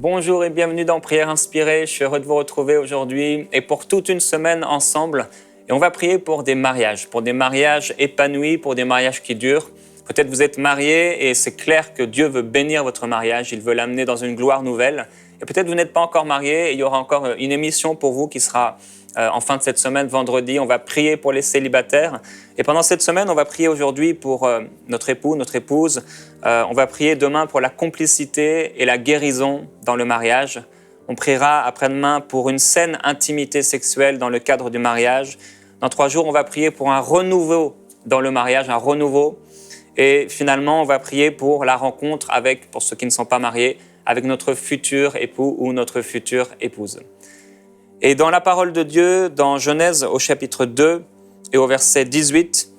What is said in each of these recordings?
Bonjour et bienvenue dans Prière Inspirée. Je suis heureux de vous retrouver aujourd'hui et pour toute une semaine ensemble. Et on va prier pour des mariages épanouis, pour des mariages qui durent. Peut-être vous êtes mariés et c'est clair que Dieu veut bénir votre mariage, il veut l'amener dans une gloire nouvelle. Et peut-être vous n'êtes pas encore mariés et il y aura encore une émission pour vous qui sera en fin de cette semaine, vendredi. On va prier pour les célibataires. Et pendant cette semaine, on va prier aujourd'hui pour notre époux, notre épouse. On va prier demain pour la complicité et la guérison dans le mariage. On priera après-demain pour une saine intimité sexuelle dans le cadre du mariage. Dans 3 jours, on va prier pour un renouveau dans le mariage, un renouveau. Et finalement, on va prier pour la rencontre avec, pour ceux qui ne sont pas mariés, avec notre futur époux ou notre future épouse. Et dans la parole de Dieu, dans Genèse au chapitre 2 et au verset 18,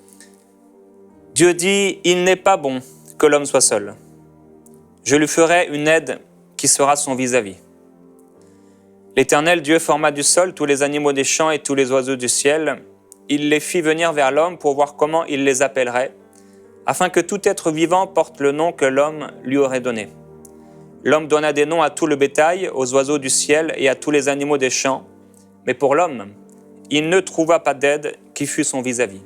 Dieu dit « Il n'est pas bon que l'homme soit seul. Je lui ferai une aide qui sera son vis-à-vis. » L'Éternel Dieu forma du sol tous les animaux des champs et tous les oiseaux du ciel. Il les fit venir vers l'homme pour voir comment il les appellerait, afin que tout être vivant porte le nom que l'homme lui aurait donné. L'homme donna des noms à tout le bétail, aux oiseaux du ciel et à tous les animaux des champs. Mais pour l'homme, il ne trouva pas d'aide qui fût son vis-à-vis.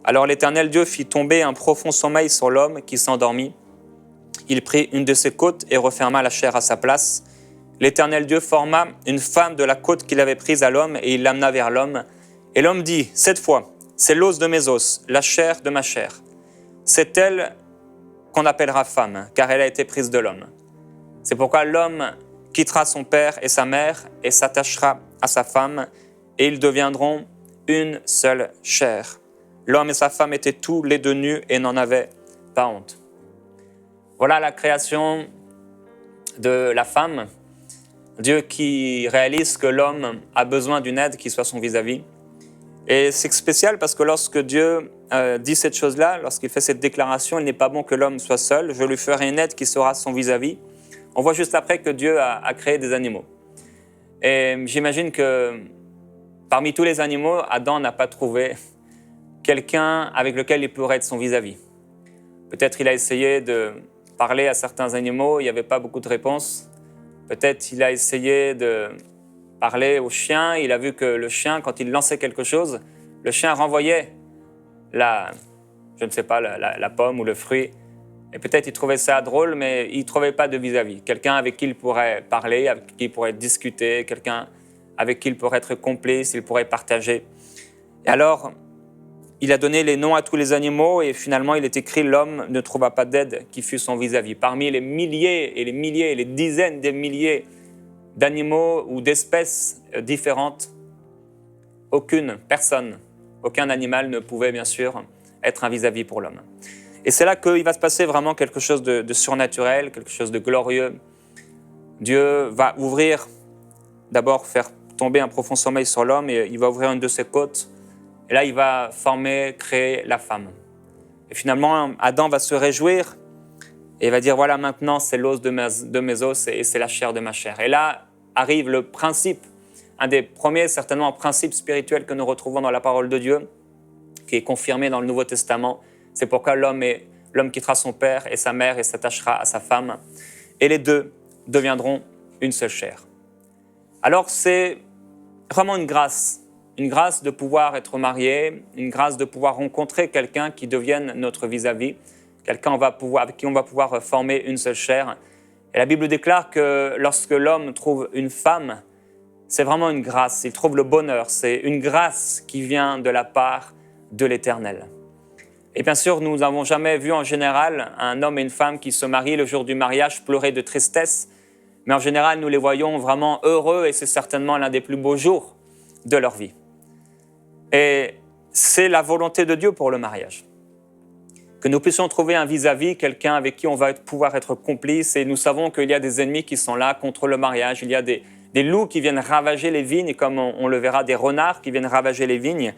Alors l'Éternel Dieu fit tomber un profond sommeil sur l'homme qui s'endormit. Il prit une de ses côtes et referma la chair à sa place. L'Éternel Dieu forma une femme de la côte qu'il avait prise à l'homme et il l'amena vers l'homme. Et l'homme dit, « Cette fois, c'est l'os de mes os, la chair de ma chair. C'est elle qu'on appellera femme, car elle a été prise de l'homme. C'est pourquoi l'homme quittera son père et sa mère et s'attachera à sa femme, et ils deviendront une seule chair. L'homme et sa femme étaient tous les deux nus et n'en avaient pas honte. » Voilà la création de la femme. Dieu qui réalise que l'homme a besoin d'une aide qui soit son vis-à-vis. Et c'est spécial parce que lorsque Dieu dit cette chose-là, lorsqu'il fait cette déclaration, il n'est pas bon que l'homme soit seul, je lui ferai une aide qui sera son vis-à-vis. On voit juste après que Dieu a créé des animaux. Et j'imagine que parmi tous les animaux, Adam n'a pas trouvé quelqu'un avec lequel il pourrait être son vis-à-vis. Peut-être il a essayé de parler à certains animaux, il n'y avait pas beaucoup de réponses. Peut-être il a essayé de parler au chien, il a vu que le chien, quand il lançait quelque chose, le chien renvoyait la pomme ou le fruit. Et peut-être il trouvait ça drôle, mais il ne trouvait pas de vis-à-vis. Quelqu'un avec qui il pourrait parler, avec qui il pourrait discuter, quelqu'un avec qui il pourrait être complice, il pourrait partager. Et alors, il a donné les noms à tous les animaux et finalement, il est écrit « L'homme ne trouva pas d'aide qui fût son vis-à-vis ». Parmi les milliers et les dizaines de milliers d'animaux ou d'espèces différentes, aucun animal ne pouvait bien sûr être un vis-à-vis pour l'homme. Et c'est là qu'il va se passer vraiment quelque chose de surnaturel, quelque chose de glorieux. Dieu va d'abord faire tomber un profond sommeil sur l'homme et il va ouvrir une de ses côtes. Et là, il va créer la femme. Et finalement, Adam va se réjouir et il va dire, voilà, maintenant, c'est l'os de mes os et c'est la chair de ma chair. Et là arrive le principe, un des premiers, certainement, principes spirituels que nous retrouvons dans la parole de Dieu, qui est confirmé dans le Nouveau Testament. C'est pourquoi l'homme quittera son père et sa mère et s'attachera à sa femme. Et les deux deviendront une seule chair. Alors c'est vraiment une grâce de pouvoir être marié, une grâce de pouvoir rencontrer quelqu'un qui devienne notre vis-à-vis, quelqu'un avec qui on va pouvoir former une seule chair. Et la Bible déclare que lorsque l'homme trouve une femme, c'est vraiment une grâce, il trouve le bonheur, c'est une grâce qui vient de la part de l'Éternel. Et bien sûr, nous n'avons jamais vu en général un homme et une femme qui se marient le jour du mariage pleurer de tristesse, mais en général, nous les voyons vraiment heureux et c'est certainement l'un des plus beaux jours de leur vie. Et c'est la volonté de Dieu pour le mariage. Que nous puissions trouver un vis-à-vis, quelqu'un avec qui on va pouvoir être complice. Et nous savons qu'il y a des ennemis qui sont là contre le mariage. Il y a des loups qui viennent ravager les vignes, et comme on le verra, des renards qui viennent ravager les vignes.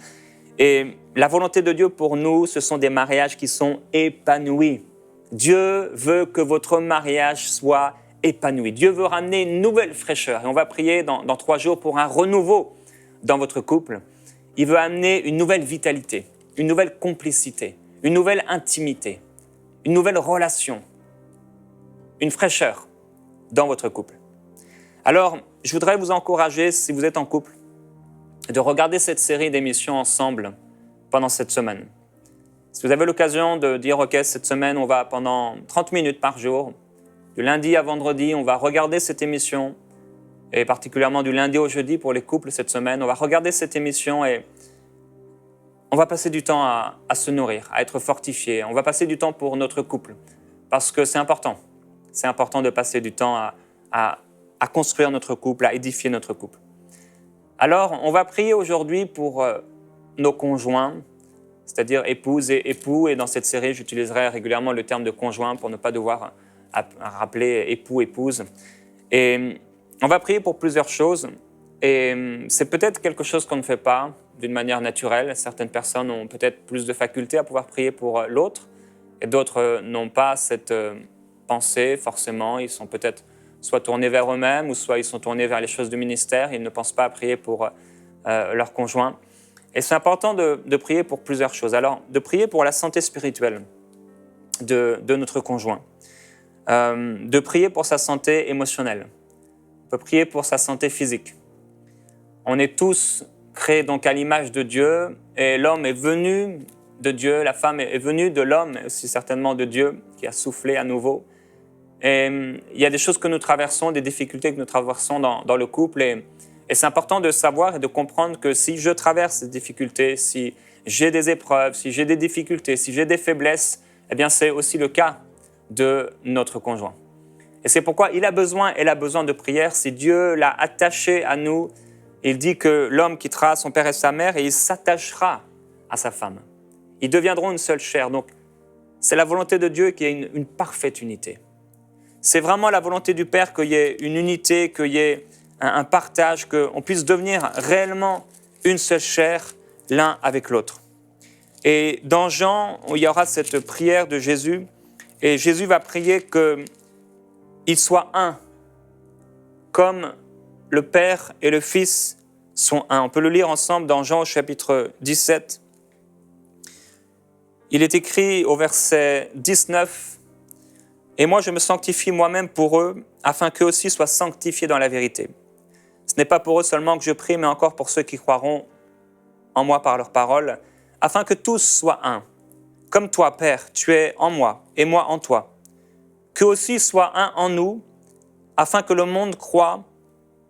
Et la volonté de Dieu pour nous, ce sont des mariages qui sont épanouis. Dieu veut que votre mariage soit épanoui. Dieu veut ramener une nouvelle fraîcheur. Et on va prier dans 3 jours pour un renouveau dans votre couple. Il veut amener une nouvelle vitalité, une nouvelle complicité, une nouvelle intimité, une nouvelle relation, une fraîcheur dans votre couple. Alors, je voudrais vous encourager, si vous êtes en couple, de regarder cette série d'émissions ensemble pendant cette semaine. Si vous avez l'occasion de dire, OK, cette semaine, on va pendant 30 minutes par jour, du lundi à vendredi, on va regarder cette émission, et particulièrement du lundi au jeudi pour les couples cette semaine, on va regarder cette émission et on va passer du temps à se nourrir, à être fortifié. On va passer du temps pour notre couple, parce que c'est important. C'est important de passer du temps à construire notre couple, à édifier notre couple. Alors, on va prier aujourd'hui pour nos conjoints, c'est-à-dire épouses et époux. Et dans cette série, j'utiliserai régulièrement le terme de conjoint pour ne pas devoir rappeler époux, épouse. Et on va prier pour plusieurs choses. Et c'est peut-être quelque chose qu'on ne fait pas d'une manière naturelle. Certaines personnes ont peut-être plus de faculté à pouvoir prier pour l'autre, et d'autres n'ont pas cette pensée forcément. Ils sont peut-être soit tournés vers eux-mêmes, ou soit ils sont tournés vers les choses du ministère. Ils ne pensent pas à prier pour leur conjoint. Et c'est important de prier pour plusieurs choses. Alors, de prier pour la santé spirituelle de notre conjoint. De prier pour sa santé émotionnelle. On peut prier pour sa santé physique. On est tous créés donc à l'image de Dieu, et l'homme est venu de Dieu, la femme est venue de l'homme, mais aussi certainement de Dieu qui a soufflé à nouveau. Et il y a des choses que nous traversons, des difficultés que nous traversons dans le couple, et c'est important de savoir et de comprendre que si je traverse ces difficultés, si j'ai des épreuves, si j'ai des difficultés, si j'ai des faiblesses, eh bien c'est aussi le cas de notre conjoint. Et c'est pourquoi elle a besoin de prière. Si Dieu l'a attaché à nous, il dit que l'homme quittera son père et sa mère et il s'attachera à sa femme. Ils deviendront une seule chair. Donc, c'est la volonté de Dieu qu'il y ait une parfaite unité. C'est vraiment la volonté du Père qu'il y ait une unité, qu'il y ait un partage, qu'on puisse devenir réellement une seule chair, l'un avec l'autre. Et dans Jean, il y aura cette prière de Jésus, et Jésus va prier qu'il soit un, comme le Père et le Fils sont un. On peut le lire ensemble dans Jean au chapitre 17. Il est écrit au verset 19, « Et moi je me sanctifie moi-même pour eux, afin qu'eux aussi soient sanctifiés dans la vérité. Ce n'est pas pour eux seulement que je prie, mais encore pour ceux qui croiront en moi par leur parole, afin que tous soient un. Comme toi, Père, tu es en moi et moi en toi. Qu'eux aussi soient un en nous, afin que le monde croie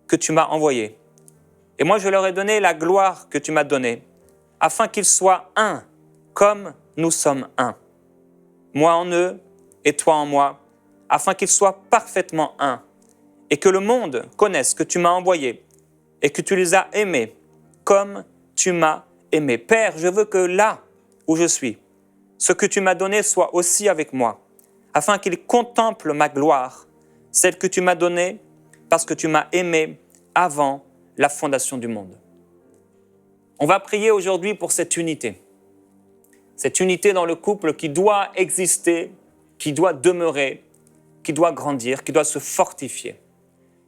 que tu m'as envoyé. Et moi, je leur ai donné la gloire que tu m'as donnée, afin qu'ils soient un, comme nous sommes un. Moi en eux et toi en moi, afin qu'ils soient parfaitement un, et que le monde connaisse que tu m'as envoyé et que tu les as aimés comme tu m'as aimé. Père, je veux que là où je suis, ce que tu m'as donné soit aussi avec moi, afin qu'ils contemplent ma gloire, celle que tu m'as donnée parce que tu m'as aimé avant la fondation du monde. » On va prier aujourd'hui pour cette unité dans le couple qui doit exister, qui doit demeurer, qui doit grandir, qui doit se fortifier.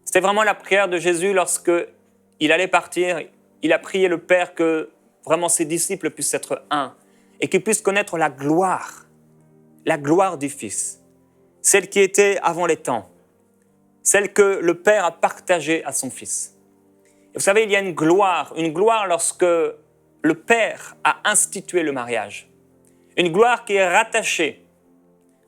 C'était vraiment la prière de Jésus lorsque il allait partir. Il a prié le Père que vraiment ses disciples puissent être un et qu'ils puissent connaître la gloire du Fils, celle qui était avant les temps, celle que le Père a partagée à son Fils. Et vous savez, il y a une gloire lorsque le Père a institué le mariage, une gloire qui est rattachée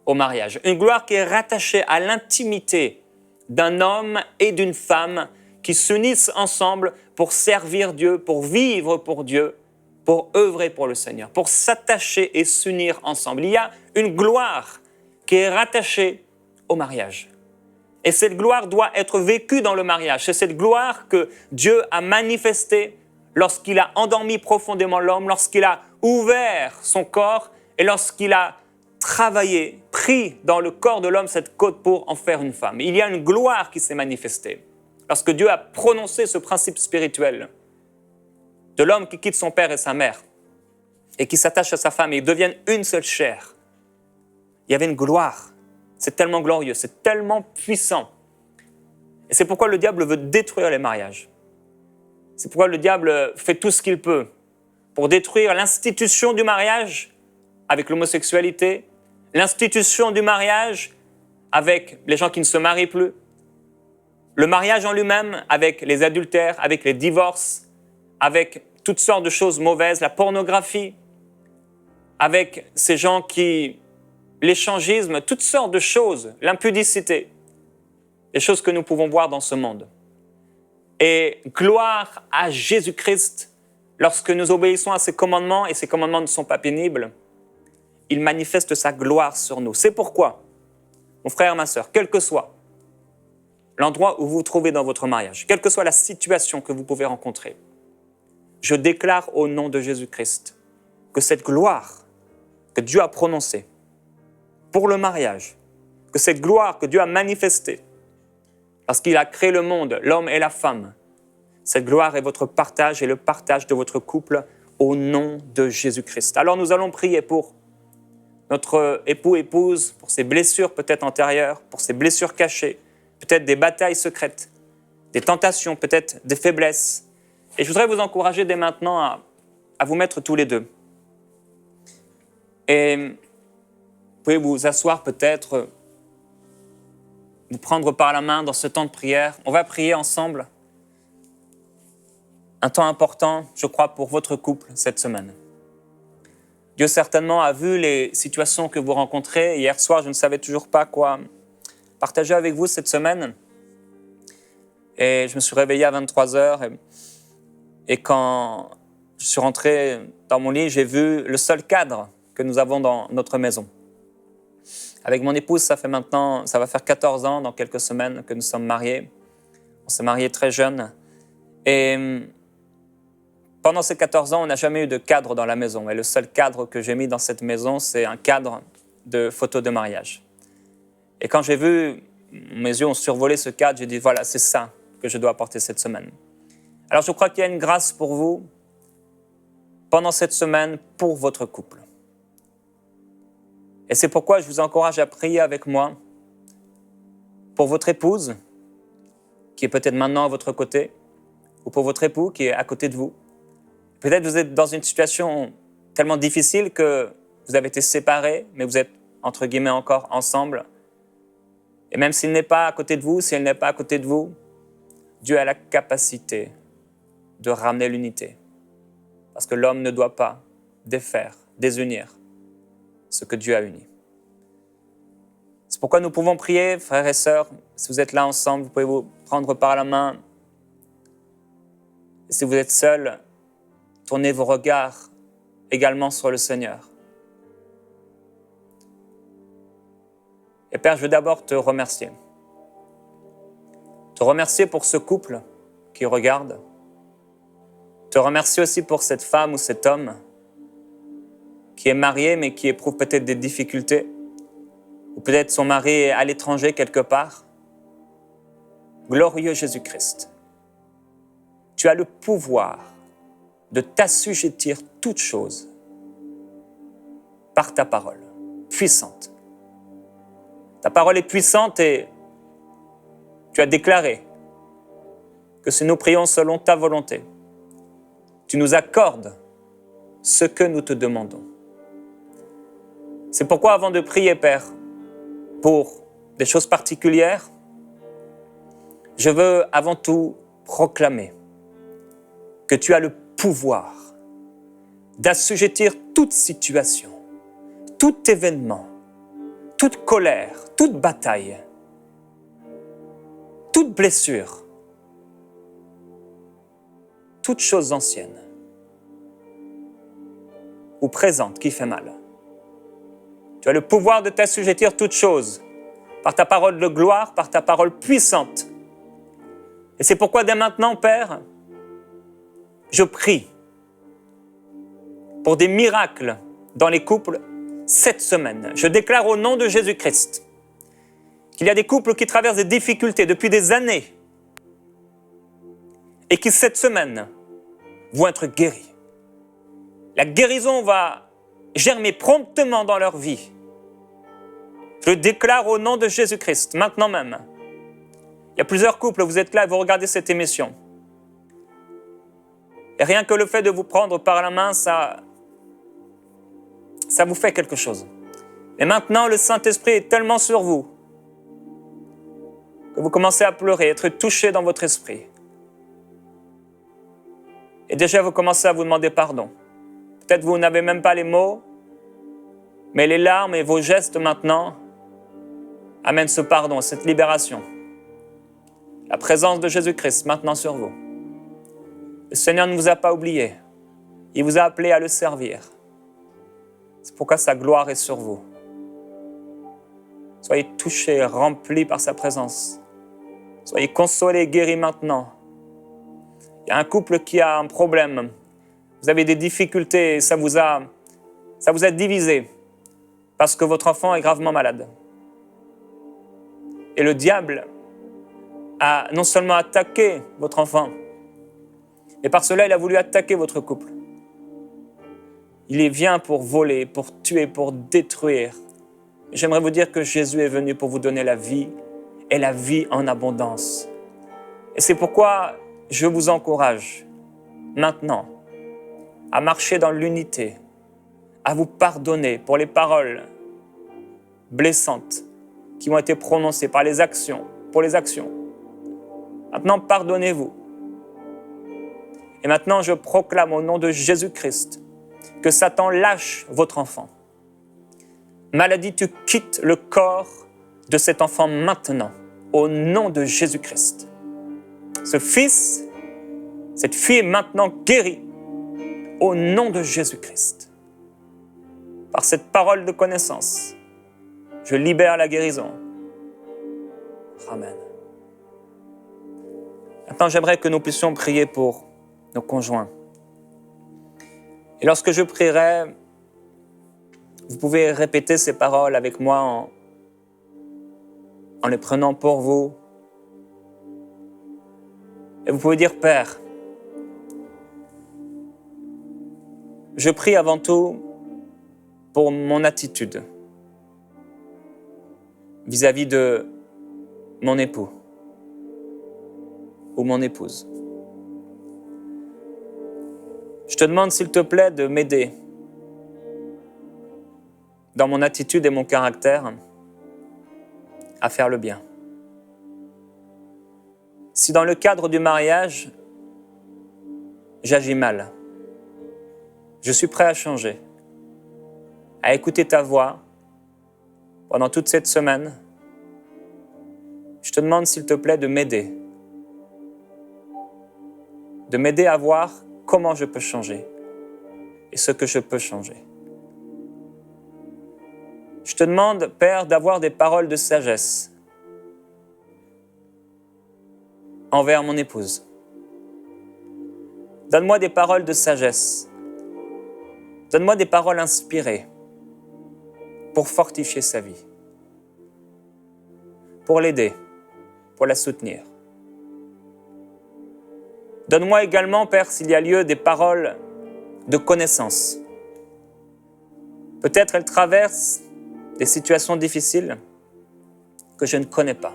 au mariage, une gloire qui est rattachée à l'intimité d'un homme et d'une femme qui s'unissent ensemble pour servir Dieu, pour vivre pour Dieu, pour œuvrer pour le Seigneur, pour s'attacher et s'unir ensemble. Il y a une gloire qui est rattachée au mariage. Et cette gloire doit être vécue dans le mariage. C'est cette gloire que Dieu a manifestée lorsqu'il a endormi profondément l'homme, lorsqu'il a ouvert son corps et lorsqu'il a travaillé, pris dans le corps de l'homme cette côte pour en faire une femme. Il y a une gloire qui s'est manifestée lorsque Dieu a prononcé ce principe spirituel de l'homme qui quitte son père et sa mère et qui s'attache à sa femme et ils deviennent une seule chair. Il y avait une gloire. C'est tellement glorieux, c'est tellement puissant. Et c'est pourquoi le diable veut détruire les mariages. C'est pourquoi le diable fait tout ce qu'il peut pour détruire l'institution du mariage avec l'homosexualité, l'institution du mariage avec les gens qui ne se marient plus, Le mariage en lui-même, avec les adultères, avec les divorces, avec toutes sortes de choses mauvaises, la pornographie, avec ces gens qui, l'échangisme, toutes sortes de choses, l'impudicité, les choses que nous pouvons voir dans ce monde. Et gloire à Jésus-Christ, lorsque nous obéissons à ses commandements, et ses commandements ne sont pas pénibles, il manifeste sa gloire sur nous. C'est pourquoi, mon frère, ma sœur, quel que soit l'endroit où vous vous trouvez dans votre mariage, quelle que soit la situation que vous pouvez rencontrer, je déclare au nom de Jésus-Christ que cette gloire que Dieu a prononcée pour le mariage, que cette gloire que Dieu a manifestée parce qu'il a créé le monde, l'homme et la femme, cette gloire est votre partage et le partage de votre couple au nom de Jésus-Christ. Alors nous allons prier pour notre époux, épouse, pour ses blessures peut-être antérieures, pour ses blessures cachées, peut-être des batailles secrètes, des tentations, peut-être des faiblesses. Et je voudrais vous encourager dès maintenant à vous mettre tous les deux. Et vous pouvez vous asseoir peut-être, vous prendre par la main dans ce temps de prière. On va prier ensemble. Un temps important, je crois, pour votre couple cette semaine. Dieu certainement a vu les situations que vous rencontrez. Hier soir, je ne savais toujours pas quoi partager avec vous cette semaine. Et je me suis réveillé à 23h. Et quand je suis rentré dans mon lit, j'ai vu le seul cadre que nous avons dans notre maison. Avec mon épouse, ça va faire 14 ans dans quelques semaines que nous sommes mariés. On s'est mariés très jeunes. Et pendant ces 14 ans, on n'a jamais eu de cadre dans la maison. Et le seul cadre que j'ai mis dans cette maison, c'est un cadre de photos de mariage. Et quand j'ai vu, mes yeux ont survolé ce cadre, j'ai dit, voilà, c'est ça que je dois apporter cette semaine. Alors je crois qu'il y a une grâce pour vous pendant cette semaine pour votre couple. Et c'est pourquoi je vous encourage à prier avec moi pour votre épouse, qui est peut-être maintenant à votre côté, ou pour votre époux qui est à côté de vous. Peut-être vous êtes dans une situation tellement difficile que vous avez été séparés, mais vous êtes, entre guillemets, encore ensemble. Et même s'il n'est pas à côté de vous, si elle n'est pas à côté de vous, Dieu a la capacité de ramener l'unité. Parce que l'homme ne doit pas défaire, désunir ce que Dieu a uni. C'est pourquoi nous pouvons prier, frères et sœurs, si vous êtes là ensemble, vous pouvez vous prendre par la main. Et si vous êtes seul, tournez vos regards également sur le Seigneur. Et Père, je veux d'abord te remercier. Te remercier pour ce couple qui regarde. Te remercier aussi pour cette femme ou cet homme qui est marié mais qui éprouve peut-être des difficultés. Ou peut-être son mari est à l'étranger quelque part. Glorieux Jésus-Christ, tu as le pouvoir de t'assujettir toutes choses par ta parole, puissante. Ta parole est puissante et tu as déclaré que si nous prions selon ta volonté, tu nous accordes ce que nous te demandons. C'est pourquoi avant de prier, Père, pour des choses particulières, je veux avant tout proclamer que tu as le pouvoir d'assujettir toute situation, tout événement, toute colère, toute bataille, toute blessure, toute chose ancienne ou présente qui fait mal. Tu as le pouvoir de t'assujettir toute chose par ta parole de gloire, par ta parole puissante. Et c'est pourquoi dès maintenant, Père, je prie pour des miracles dans les couples cette semaine. Je déclare au nom de Jésus-Christ qu'il y a des couples qui traversent des difficultés depuis des années et qui cette semaine vont être guéris. La guérison va germer promptement dans leur vie. Je le déclare au nom de Jésus-Christ, maintenant même. Il y a plusieurs couples, vous êtes là et vous regardez cette émission. Et rien que le fait de vous prendre par la main, ça vous fait quelque chose. Et maintenant, le Saint-Esprit est tellement sur vous que vous commencez à pleurer, être touché dans votre esprit. Et déjà, vous commencez à vous demander pardon. Peut-être vous n'avez même pas les mots, mais les larmes et vos gestes maintenant amènent ce pardon, cette libération. La présence de Jésus-Christ maintenant sur vous. Le Seigneur ne vous a pas oublié. Il vous a appelé à le servir. C'est pourquoi sa gloire est sur vous. Soyez touchés, remplis par sa présence. Soyez consolés, guéris maintenant. Il y a un couple qui a un problème. Vous avez des difficultés, ça vous a divisé parce que votre enfant est gravement malade. Et le diable a non seulement attaqué votre enfant, mais par cela, il a voulu attaquer votre couple. Il vient pour voler, pour tuer, pour détruire. J'aimerais vous dire que Jésus est venu pour vous donner la vie et la vie en abondance. Et c'est pourquoi je vous encourage maintenant à marcher dans l'unité, à vous pardonner pour les paroles blessantes qui ont été prononcées pour les actions. Maintenant, pardonnez-vous. Et maintenant, je proclame au nom de Jésus-Christ que Satan lâche votre enfant. Maladie, tu quittes le corps de cet enfant maintenant, au nom de Jésus-Christ. Ce fils, cette fille est maintenant guérie, au nom de Jésus-Christ. Par cette parole de connaissance, je libère la guérison. Amen. Maintenant, j'aimerais que nous puissions prier pour nos conjoints. Et lorsque je prierai, vous pouvez répéter ces paroles avec moi en les prenant pour vous. Et vous pouvez dire, Père, je prie avant tout pour mon attitude vis-à-vis de mon époux ou mon épouse. Je te demande, s'il te plaît, de m'aider dans mon attitude et mon caractère à faire le bien. Si dans le cadre du mariage, j'agis mal, je suis prêt à changer, à écouter ta voix pendant toute cette semaine. Je te demande, s'il te plaît, de m'aider à voir comment je peux changer et ce que je peux changer. Je te demande, Père, d'avoir des paroles de sagesse envers mon épouse. Donne-moi des paroles de sagesse. Donne-moi des paroles inspirées pour fortifier sa vie, pour l'aider, pour la soutenir. Donne-moi également, Père, s'il y a lieu, des paroles de connaissance. Peut-être elle traverse des situations difficiles que je ne connais pas.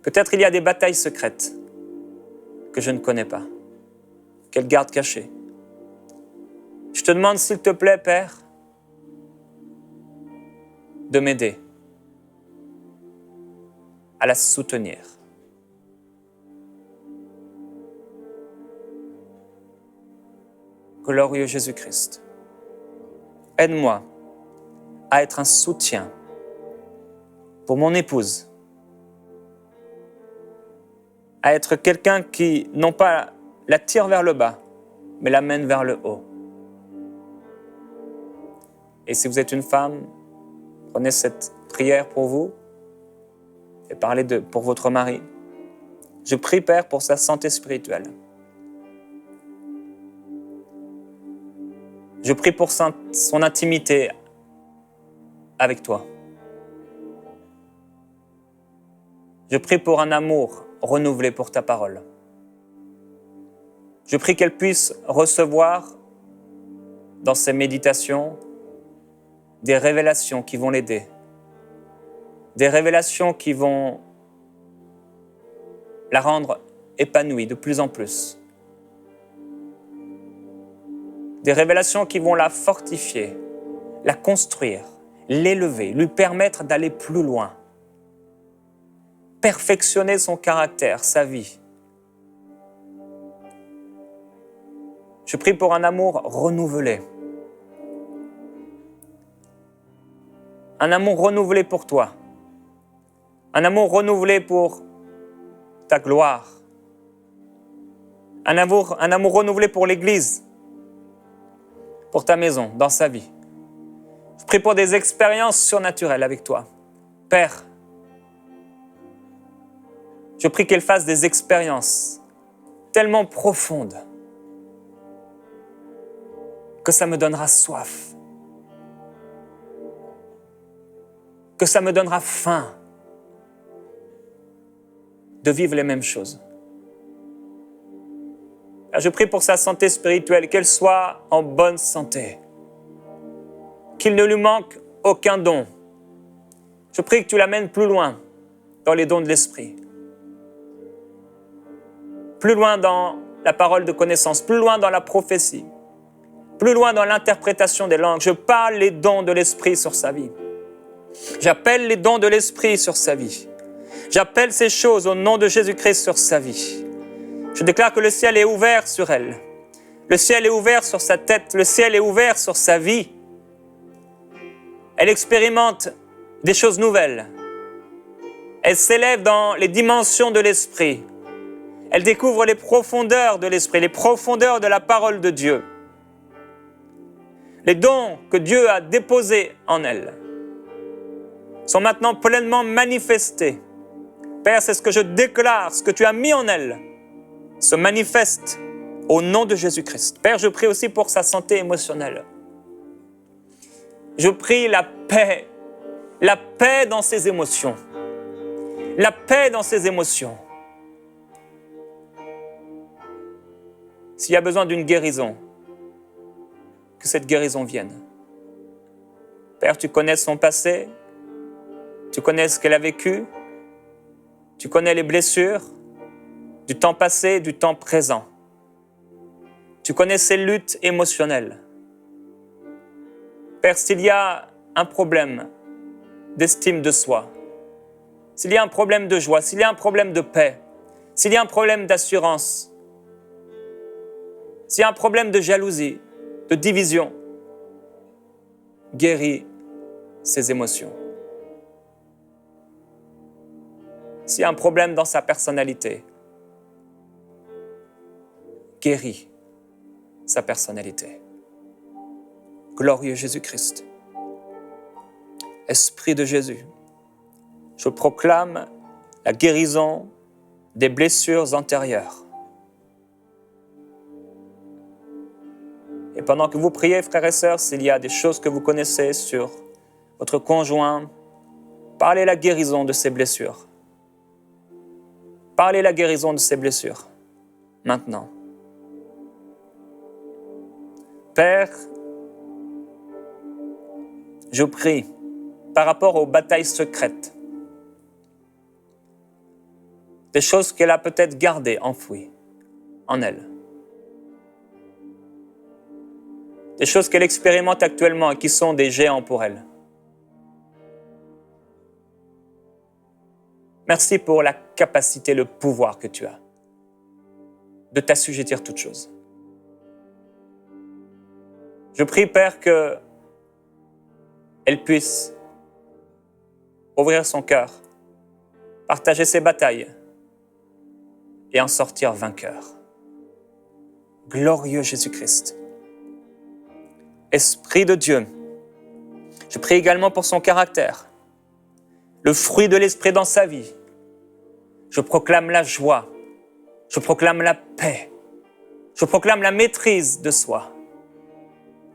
Peut-être il y a des batailles secrètes que je ne connais pas, qu'elle garde cachées. Je te demande, s'il te plaît, Père, de m'aider à la soutenir. Glorieux Jésus-Christ, aide-moi à être un soutien pour mon épouse, à être quelqu'un qui, non pas la tire vers le bas, mais l'amène vers le haut. Et si vous êtes une femme, prenez cette prière pour vous et parlez pour votre mari. Je prie, Père, pour sa santé spirituelle. Je prie pour son intimité avec toi. Je prie pour un amour renouvelé pour ta parole. Je prie qu'elle puisse recevoir dans ses méditations des révélations qui vont l'aider, des révélations qui vont la rendre épanouie de plus en plus, des révélations qui vont la fortifier, la construire, l'élever, lui permettre d'aller plus loin. perfectionner son caractère, sa vie. Je prie pour un amour renouvelé. Un amour renouvelé pour toi. Un amour renouvelé pour ta gloire. Un amour renouvelé pour l'Église, pour ta maison, dans sa vie. Je prie pour des expériences surnaturelles avec toi. Père, je prie qu'elle fasse des expériences tellement profondes que ça me donnera soif, que ça me donnera faim de vivre les mêmes choses. Je prie pour sa santé spirituelle, qu'elle soit en bonne santé, qu'il ne lui manque aucun don. Je prie que tu l'amènes plus loin dans les dons de l'Esprit, plus loin dans la parole de connaissance, plus loin dans la prophétie, plus loin dans l'interprétation des langues. Je parle les dons de l'Esprit sur sa vie. J'appelle les dons de l'Esprit sur sa vie. J'appelle ces choses au nom de Jésus-Christ sur sa vie. Je déclare que le ciel est ouvert sur elle. Le ciel est ouvert sur sa tête. Le ciel est ouvert sur sa vie. Elle expérimente des choses nouvelles. Elle s'élève dans les dimensions de l'Esprit. Elle découvre les profondeurs de l'Esprit, les profondeurs de la parole de Dieu. Les dons que Dieu a déposés en elle sont maintenant pleinement manifestés. Père, c'est ce que je déclare, ce que tu as mis en elle se manifeste au nom de Jésus-Christ. Père, je prie aussi pour sa santé émotionnelle. Je prie la paix dans ses émotions. La paix dans ses émotions. S'il y a besoin d'une guérison, que cette guérison vienne. Père, tu connais son passé, tu connais ce qu'elle a vécu, tu connais les blessures du temps passé, du temps présent. Tu connais ses luttes émotionnelles. Père, s'il y a un problème d'estime de soi, s'il y a un problème de joie, s'il y a un problème de paix, s'il y a un problème d'assurance, s'il y a un problème de jalousie, de division, guéris ses émotions. S'il y a un problème dans sa personnalité, guéris sa personnalité. Glorieux Jésus-Christ. Esprit de Jésus, je proclame la guérison des blessures antérieures. Et pendant que vous priez, frères et sœurs, s'il y a des choses que vous connaissez sur votre conjoint, parlez la guérison de ces blessures. Parlez la guérison de ces blessures, maintenant. Père, je prie par rapport aux batailles secrètes, des choses qu'elle a peut-être gardées, enfouies en elle, des choses qu'elle expérimente actuellement et qui sont des géants pour elle. Merci pour la capacité, le pouvoir que tu as de t'assujettir toutes choses. Je prie, Père, qu'elle puisse ouvrir son cœur, partager ses batailles et en sortir vainqueur. Glorieux Jésus-Christ. Esprit de Dieu, je prie également pour son caractère, le fruit de l'Esprit dans sa vie. Je proclame la joie, je proclame la paix, je proclame la maîtrise de soi.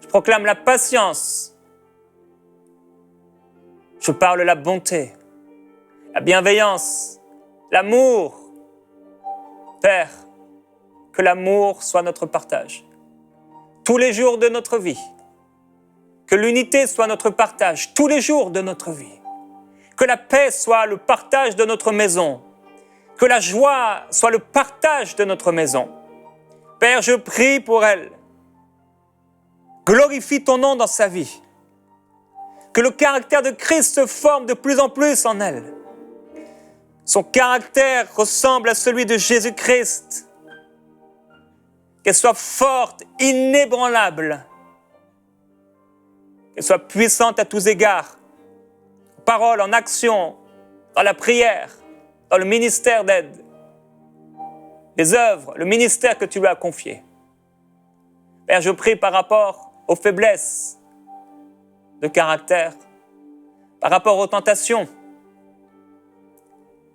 Je proclame la patience. Je parle la bonté, la bienveillance, l'amour. Père, que l'amour soit notre partage tous les jours de notre vie. Que l'unité soit notre partage tous les jours de notre vie. Que la paix soit le partage de notre maison. Que la joie soit le partage de notre maison. Père, je prie pour elle. Glorifie ton nom dans sa vie. Que le caractère de Christ se forme de plus en plus en elle. son caractère ressemble à celui de Jésus-Christ. Qu'elle soit forte, inébranlable, qu'elle soit puissante à tous égards, en parole, en action, dans la prière, dans le ministère d'aide, les œuvres, le ministère que tu lui as confié. Père, je prie par rapport aux faiblesses de caractère, par rapport aux tentations.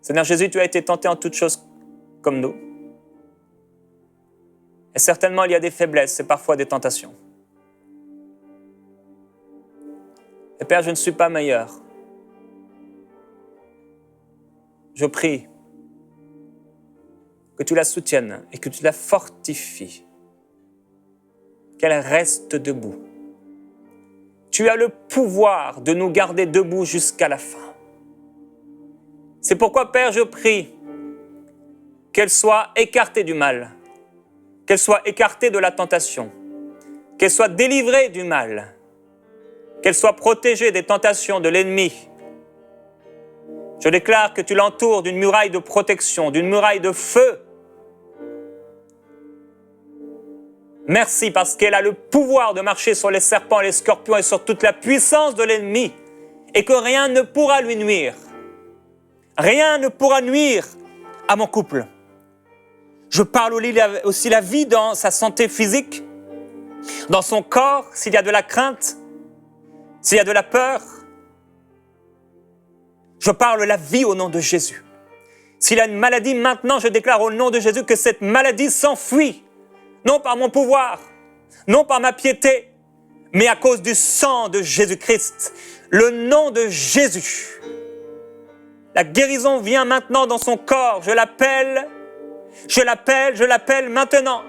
Seigneur Jésus, tu as été tenté en toutes choses comme nous. Et certainement, il y a des faiblesses et parfois des tentations. Et Père, je ne suis pas meilleur. Je prie que tu la soutiennes et que tu la fortifies, qu'elle reste debout. Tu as le pouvoir de nous garder debout jusqu'à la fin. C'est pourquoi, Père, je prie qu'elle soit écartée du mal, qu'elle soit écartée de la tentation, qu'elle soit délivrée du mal, qu'elle soit protégée des tentations de l'ennemi. Je déclare que tu l'entoures d'une muraille de protection, d'une muraille de feu. Merci parce qu'elle a le pouvoir de marcher sur les serpents et les scorpions et sur toute la puissance de l'ennemi et que rien ne pourra lui nuire. Rien ne pourra nuire à mon couple. Je parle aussi la vie dans sa santé physique, dans son corps, s'il y a de la crainte, s'il y a de la peur. Je parle la vie au nom de Jésus. S'il a une maladie, maintenant je déclare au nom de Jésus que cette maladie s'enfuit. Non par mon pouvoir, non par ma piété, mais à cause du sang de Jésus-Christ. Le nom de Jésus. La guérison vient maintenant dans son corps. Je l'appelle maintenant.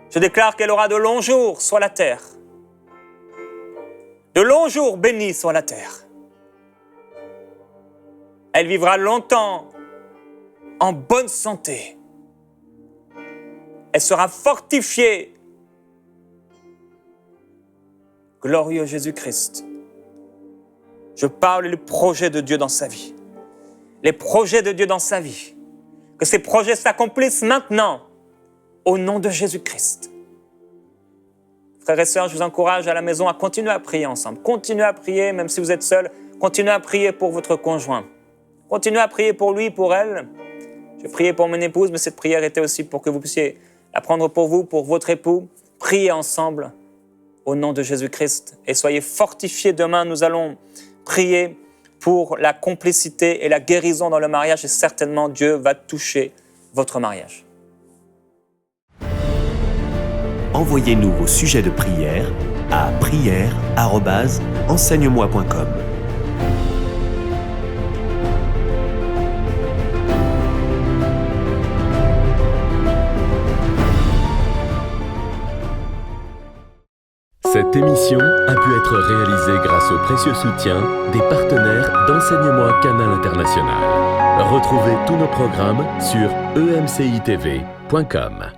Je déclare qu'elle aura de longs jours sur la terre. De longs jours bénis sur la terre. Elle vivra longtemps en bonne santé. Elle sera fortifiée. Glorieux Jésus-Christ. Je parle les projets de Dieu dans sa vie. Les projets de Dieu dans sa vie. Que ces projets s'accomplissent maintenant au nom de Jésus-Christ. Frères et sœurs, je vous encourage à la maison à continuer à prier ensemble. Continuez à prier, même si vous êtes seul. Continuez à prier pour votre conjoint. Continuez à prier pour lui, pour elle. J'ai prié pour mon épouse, mais cette prière était aussi pour que vous puissiez la prendre pour vous, pour votre époux. Priez ensemble au nom de Jésus-Christ et soyez fortifiés. Demain, nous allons prier pour la complicité et la guérison dans le mariage et certainement Dieu va toucher votre mariage. Envoyez-nous vos sujets de prière à prière@enseigne-moi.com. Cette émission a pu être réalisée grâce au précieux soutien des partenaires d'Enseigne-moi Canal International. Retrouvez tous nos programmes sur emcitv.com.